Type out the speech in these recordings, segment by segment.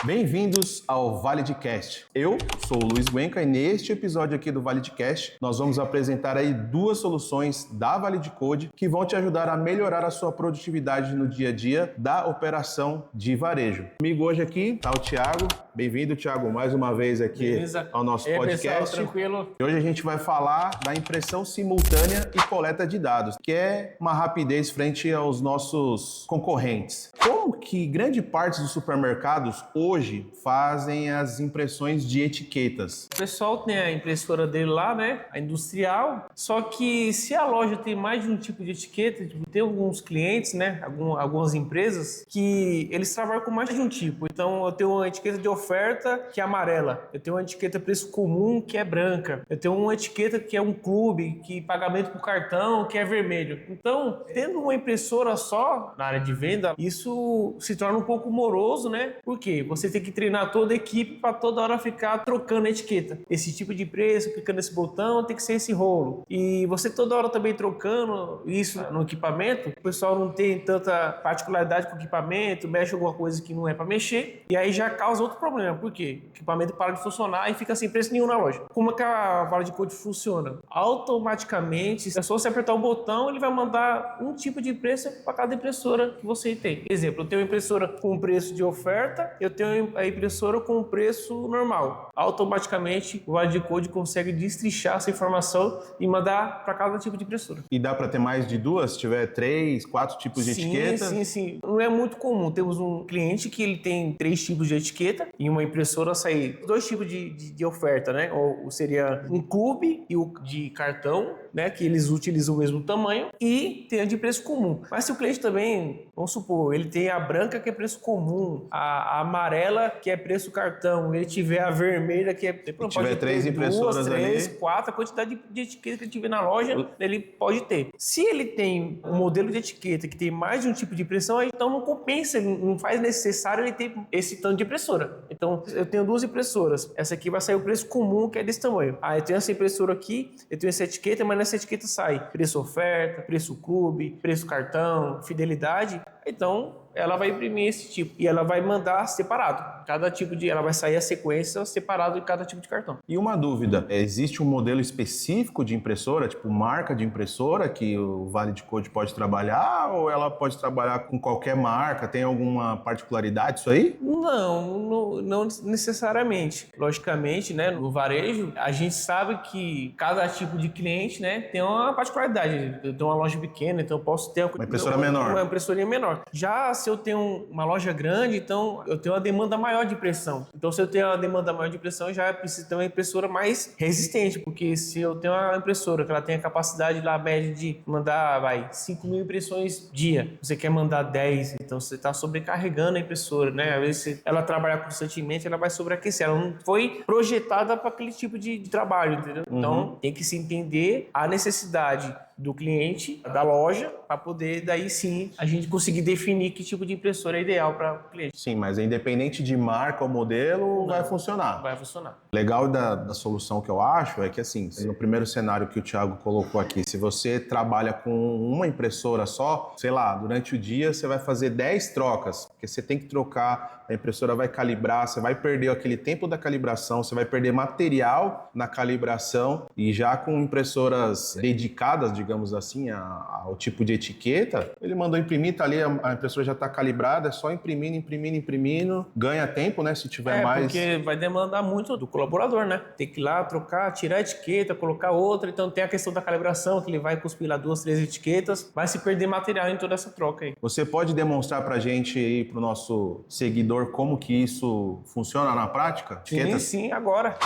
Bem-vindos ao ValideCast. Eu sou o Luiz Guenca e neste episódio aqui do ValideCast nós vamos apresentar aí duas soluções da ValideCode que vão te ajudar a melhorar a sua produtividade no dia a dia da operação de varejo. Comigo hoje aqui está o Thiago. Bem-vindo, Thiago, mais uma vez aqui ao nosso podcast. Pessoal, tranquilo? E hoje a gente vai falar da impressão simultânea e coleta de dados, que é uma rapidez frente aos nossos concorrentes. Como que grande parte dos supermercados hoje fazem as impressões de etiquetas? O pessoal tem a impressora dele lá, né? A industrial. Só que se a loja tem mais de um tipo de etiqueta, tem alguns clientes, né? Algumas empresas que eles trabalham com mais de um tipo. Então eu tenho uma etiqueta de oferta que é amarela. Eu tenho uma etiqueta preço comum que é branca. Eu tenho uma etiqueta que é um clube, que pagamento por cartão, que é vermelho. Então, tendo uma impressora só na área de venda, isso se torna um pouco moroso, né? Por quê? Você tem que treinar toda a equipe para toda hora ficar trocando a etiqueta. Esse tipo de preço, clicando nesse botão, tem que ser esse rolo. E você toda hora também trocando isso no equipamento, o pessoal não tem tanta particularidade com o equipamento, mexe alguma coisa que não é para mexer, e aí já causa outro problema. Por quê? O equipamento para de funcionar e fica sem preço nenhum na loja. Como é que a ValideCode funciona? Automaticamente, é só você apertar o botão, ele vai mandar um tipo de preço para cada impressora que você tem. Exemplo, eu tenho uma impressora com preço de oferta, eu tenho a impressora com preço normal. Automaticamente, o ValideCode consegue destrinchar essa informação e mandar para cada tipo de impressora. E dá para ter mais de duas? Se tiver 3, 4 tipos de etiqueta? Sim. Não é muito comum. Temos um cliente que ele tem 3 tipos de etiqueta e uma impressora sair 2 tipos de oferta, né? Ou seria um clube e o de cartão, né? Que eles utilizam o mesmo tamanho, e tem a de preço comum. Mas se o cliente também, vamos supor, ele tem a branca que é preço comum, a amarela que é preço cartão, ele tiver a vermelha que é... Se tiver 3 impressoras 3, ali... 4, a quantidade de etiqueta que ele tiver na loja, ele pode ter. Se ele tem um modelo de etiqueta que tem mais de um tipo de impressão, então não compensa, não faz necessário ele ter esse tanto de impressora. Então, eu tenho 2 impressoras. Essa aqui vai sair o preço comum, que é desse tamanho. Aí eu tenho essa impressora aqui, eu tenho essa etiqueta, mas nessa etiqueta sai preço oferta, preço clube, preço cartão, fidelidade. Então, ela vai imprimir esse tipo e ela vai mandar separado. Cada tipo ela vai sair a sequência separado de cada tipo de cartão. E uma dúvida, existe um modelo específico de impressora, tipo marca de impressora que o ValideCode pode trabalhar, ou ela pode trabalhar com qualquer marca? Tem alguma particularidade isso aí? Não necessariamente. Logicamente, né, no varejo, a gente sabe que cada tipo de cliente, né, tem uma particularidade. Eu tenho uma loja pequena, então eu posso ter uma impressora menor. Uma impressorinha menor. Já se eu tenho uma loja grande, então eu tenho uma demanda maior de impressão. Então, se eu tenho uma demanda maior de impressão, eu já preciso ter uma impressora mais resistente, porque se eu tenho uma impressora que ela tem a capacidade lá média de mandar, 5 mil impressões dia, você quer mandar 10, então você está sobrecarregando a impressora, né? Às vezes, se ela trabalhar constantemente, ela vai sobreaquecer. Ela não foi projetada para aquele tipo de trabalho, entendeu? Então, tem que se entender a necessidade do cliente, da loja, para poder, daí sim, a gente conseguir definir que tipo de impressora é ideal para o cliente. Sim, mas independente de marca ou modelo, vai funcionar. Vai funcionar. Legal da solução que eu acho é que, assim, no primeiro cenário que o Thiago colocou aqui, se você trabalha com uma impressora só, sei lá, durante o dia você vai fazer 10 trocas, porque você tem que trocar, a impressora vai calibrar, você vai perder aquele tempo da calibração, você vai perder material na calibração, e já com impressoras dedicadas, digamos assim, ao tipo de etiqueta, ele mandou imprimir, tá ali, a impressora já está calibrada, é só imprimindo, ganha tempo, né, se tiver mais... Porque vai demandar muito do colaborador, né? Tem que ir lá, trocar, tirar a etiqueta, colocar outra, então tem a questão da calibração, que ele vai cuspir lá 2, 3 etiquetas, vai se perder material em toda essa troca aí. Você pode demonstrar pra gente aí, pro nosso seguidor, como que isso funciona na prática? Etiquetas? Sim, agora.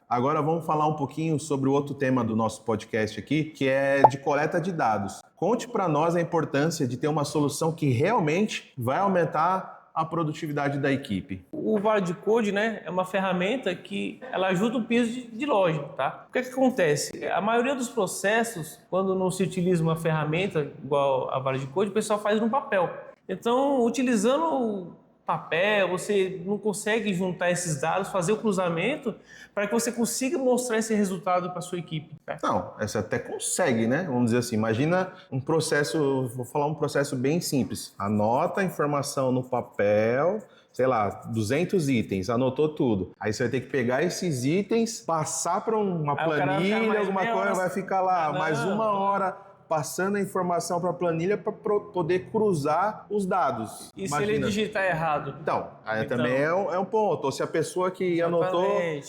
Agora vamos falar um pouquinho sobre o outro tema do nosso podcast aqui, que é de coleta de dados. Conte para nós a importância de ter uma solução que realmente vai aumentar a produtividade da equipe. O ValideCode, né, é uma ferramenta que ela ajuda o piso de loja, tá? O que acontece? A maioria dos processos, quando não se utiliza uma ferramenta igual a ValideCode, o pessoal faz no papel. Então, utilizando papel, você não consegue juntar esses dados, fazer o cruzamento para que você consiga mostrar esse resultado para a sua equipe. Certo? Não, você até consegue, né? Vamos dizer assim, imagina um processo, vou falar um processo bem simples. Anota a informação no papel, sei lá, 200 itens, anotou tudo. Aí você vai ter que pegar esses itens, passar para uma planilha, alguma coisa, vai ficar lá mais 1 hora passando a informação para a planilha para poder cruzar os dados. E se ele digitar errado? Então, aí também é um ponto. Ou se a pessoa que anotou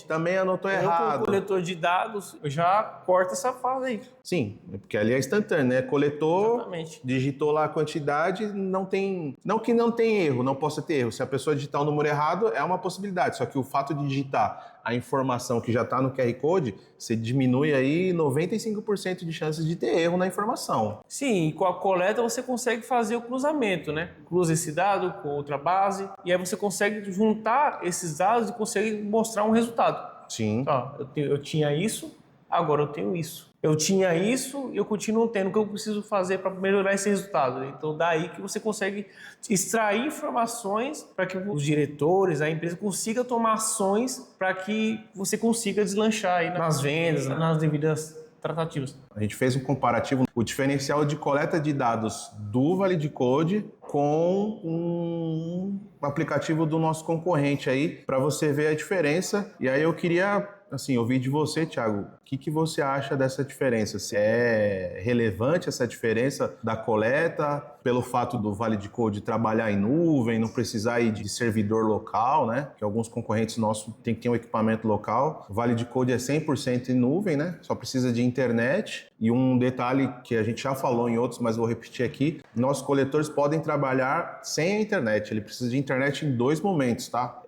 também anotou errado. Com o coletor de dados, eu já corto essa fase aí. Sim, porque ali é instantâneo, né? Coletou, digitou lá a quantidade, não tem... Não que não tem erro, não possa ter erro. Se a pessoa digitar o número errado, é uma possibilidade. Só que o fato de digitar a informação que já está no QR Code, você diminui aí 95% de chances de ter erro na informação. Sim, e com a coleta você consegue fazer o cruzamento, né? Cruza esse dado com outra base, e aí você consegue juntar esses dados e consegue mostrar um resultado. Sim. Ó, eu tinha isso, agora eu tenho isso. Eu tinha isso e eu continuo tendo. O que eu preciso fazer para melhorar esse resultado? Então, daí que você consegue extrair informações para que os diretores, a empresa consiga tomar ações para que você consiga deslanchar aí nas vendas, nas devidas tratativas. A gente fez um comparativo, o diferencial de coleta de dados do ValideCode com um aplicativo do nosso concorrente aí, para você ver a diferença. E aí eu queria, assim, ouvir de você, Thiago, o que você acha dessa diferença? Se é relevante essa diferença da coleta, pelo fato do ValideCode trabalhar em nuvem, não precisar ir de servidor local, né? Que alguns concorrentes nossos têm que ter um equipamento local. O ValideCode é 100% em nuvem, né? Só precisa de internet. E um detalhe que a gente já falou em outros, mas vou repetir aqui, nossos coletores podem trabalhar sem a internet. Ele precisa de internet em 2 momentos, tá?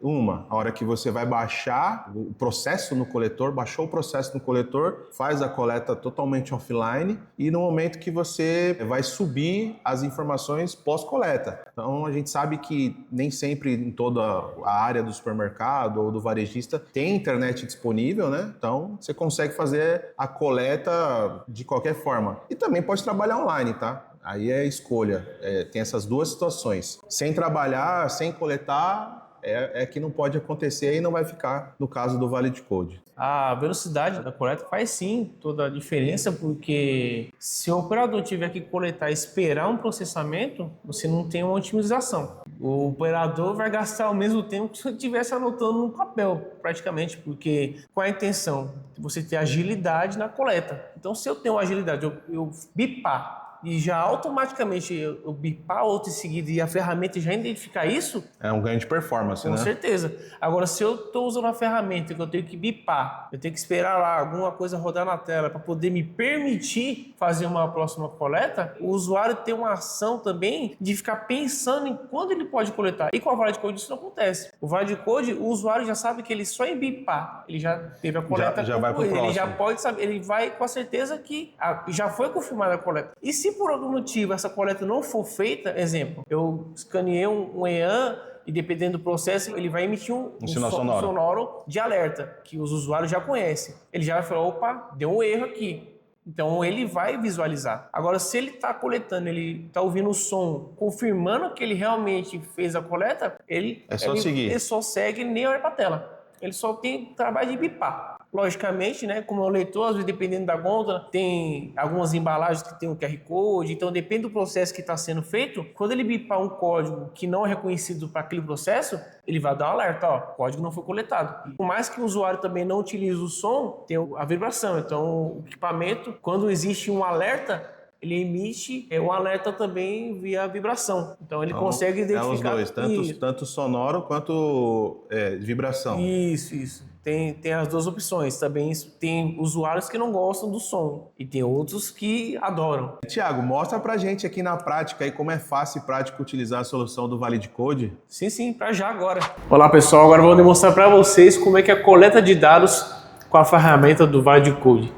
A hora que você vai baixar o processo no coletor, baixou o processo no coletor, faz a coleta totalmente offline, e no momento que você vai subir as informações pós-coleta. Então a gente sabe que nem sempre em toda a área do supermercado ou do varejista tem internet disponível, né? Então você consegue fazer a coleta de qualquer forma. E também pode trabalhar online, tá? Aí é escolha. Tem essas 2 situações. Sem trabalhar, sem coletar, é que não pode acontecer e não vai ficar no caso do ValideCode. A velocidade da coleta faz sim toda a diferença, porque se o operador tiver que coletar e esperar um processamento, você não tem uma otimização. O operador vai gastar o mesmo tempo que se ele estivesse anotando no papel, praticamente, porque qual é a intenção? Você ter agilidade na coleta. Então, se eu tenho agilidade, eu bipar, e já automaticamente eu bipar outro em seguida e a ferramenta já identificar isso... É um ganho de performance, né? Com certeza. Agora, se eu estou usando uma ferramenta que eu tenho que bipar, eu tenho que esperar lá alguma coisa rodar na tela para poder me permitir fazer uma próxima coleta, o usuário tem uma ação também de ficar pensando em quando ele pode coletar. E com a ValideCode isso não acontece. O ValideCode, o usuário já sabe que ele só em bipar, ele já teve a coleta já vai pro próximo. Ele já pode saber, ele vai com a certeza que já foi confirmada a coleta. E se por algum motivo essa coleta não for feita, exemplo, eu escaneei um EAN e dependendo do processo, ele vai emitir um sinal sonoro de alerta, que os usuários já conhecem. Ele já vai falar, opa, deu um erro aqui. Então ele vai visualizar. Agora, se ele está coletando, ele está ouvindo o som, confirmando que ele realmente fez a coleta, ele seguir. Ele só segue e nem olha para a tela. Ele só tem trabalho de bipar. Logicamente, né, como é o leitor, às vezes, dependendo da gôndola, tem algumas embalagens que tem um QR Code, então depende do processo que está sendo feito. Quando ele bipar um código que não é reconhecido para aquele processo, ele vai dar um alerta, ó, o código não foi coletado. Por mais que o usuário também não utilize o som, tem a vibração. Então, o equipamento, quando existe um alerta, ele emite um alerta também via vibração. Então, ele consegue identificar... os dois, tanto sonoro quanto vibração. Isso. Tem as 2 opções. Também tem usuários que não gostam do som e tem outros que adoram. Thiago, mostra pra gente aqui na prática aí como é fácil e prático utilizar a solução do ValideCode. Sim, pra já agora. Olá pessoal, agora eu vou demonstrar para vocês como é que é a coleta de dados com a ferramenta do ValideCode.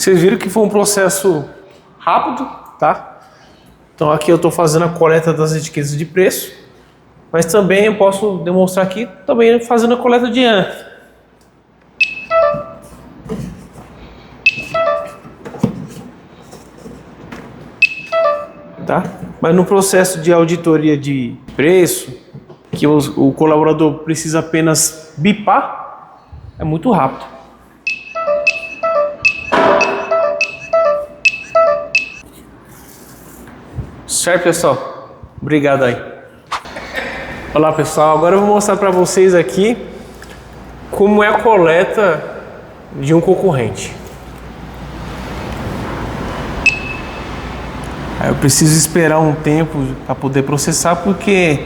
Vocês viram que foi um processo rápido, tá? Então aqui eu estou fazendo a coleta das etiquetas de preço, mas também eu posso demonstrar aqui também fazendo a coleta de AN. Tá? Mas no processo de auditoria de preço, que o colaborador precisa apenas bipar, é muito rápido. Certo, pessoal? Obrigado aí. Olá, pessoal. Agora eu vou mostrar para vocês aqui como é a coleta de um concorrente. Eu preciso esperar um tempo para poder processar, porque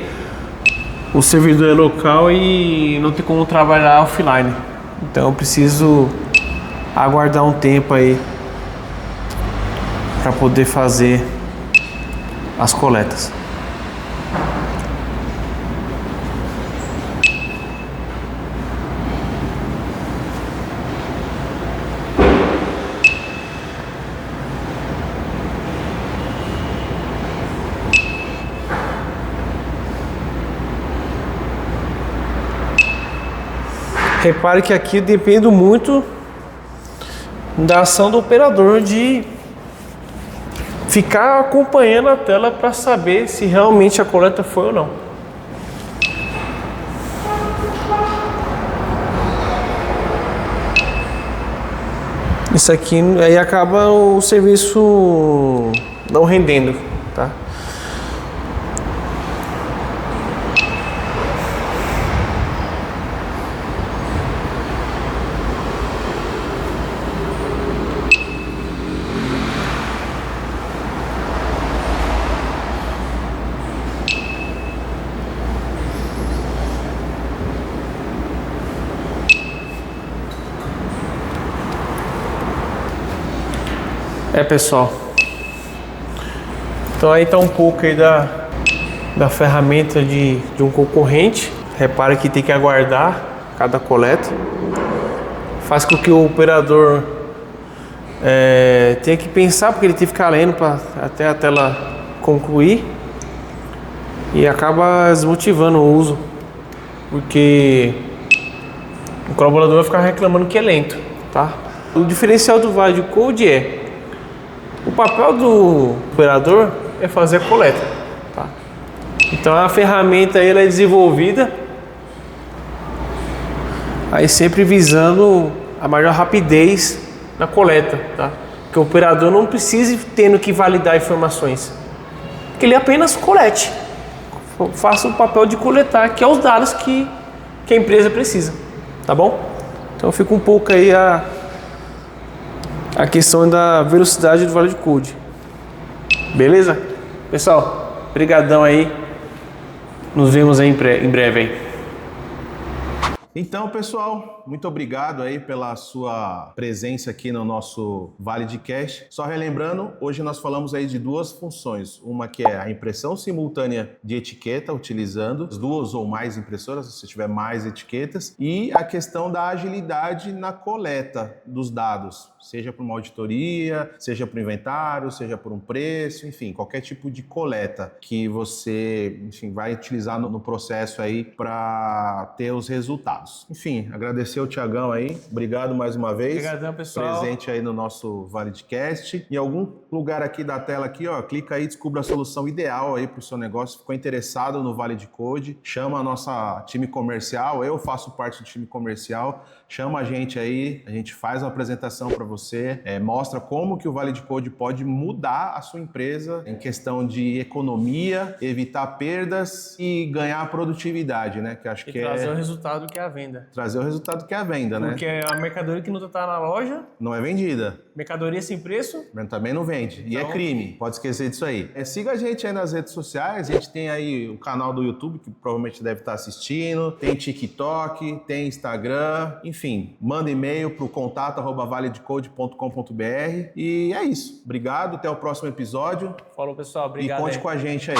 o servidor é local e não tem como trabalhar offline. Então eu preciso aguardar um tempo aí para poder fazer as coletas. Repare que aqui depende muito da ação do operador de ficar acompanhando a tela para saber se realmente a coleta foi ou não. Isso aqui aí acaba o serviço não rendendo, tá? Pessoal, então aí está um pouco aí da ferramenta de um concorrente. Repara que tem que aguardar cada coleta, faz com que o operador tenha que pensar, porque ele tem que ficar lendo até a tela concluir, e acaba desmotivando o uso, porque o colaborador vai ficar reclamando que é lento, tá? O diferencial do Valid Code o papel do operador é fazer a coleta, tá? Então a ferramenta ela é desenvolvida aí sempre visando a maior rapidez na coleta, tá? Que o operador não precise tendo que validar informações, que ele apenas colete, faça o papel de coletar, que é os dados que a empresa precisa, tá bom? Então fica um pouco aí a questão da velocidade do Valid Code. Beleza? Pessoal, brigadão aí. Nos vemos aí em breve aí. Então, pessoal, muito obrigado aí pela sua presença aqui no nosso ValidCast. Só relembrando, hoje nós falamos aí de duas funções. Uma que é a impressão simultânea de etiqueta, utilizando as duas ou mais impressoras, se tiver mais etiquetas, e a questão da agilidade na coleta dos dados, seja por uma auditoria, seja por inventário, seja por um preço, enfim, qualquer tipo de coleta que você, enfim, vai utilizar no processo aí para ter os resultados. Enfim, agradecer ao Thiagão aí, obrigado mais uma vez. Obrigadão, pessoal. Presente aí no nosso ValidCast. Em algum lugar aqui da tela aqui, ó, clica aí, descubra a solução ideal aí para o seu negócio. Ficou interessado no Valid Code, chama a nossa time comercial, eu faço parte do time comercial, chama a gente aí, a gente faz uma apresentação para você, mostra como que o Valid Code pode mudar a sua empresa em questão de economia, evitar perdas e ganhar produtividade, né? Que acho que trazer o resultado que é a venda. Trazer o resultado que é a venda, né? Porque a mercadoria que não está na loja... não é vendida. Mercadoria sem preço... mas também não vende. Então... e é crime. Pode esquecer disso aí. Siga a gente aí nas redes sociais. A gente tem aí o canal do YouTube, que provavelmente deve estar assistindo. Tem TikTok, tem Instagram. Enfim, manda e-mail para o contato@validcode.com.br. E é isso. Obrigado. Até o próximo episódio. Falou, pessoal. Obrigado. E conte com a gente aí.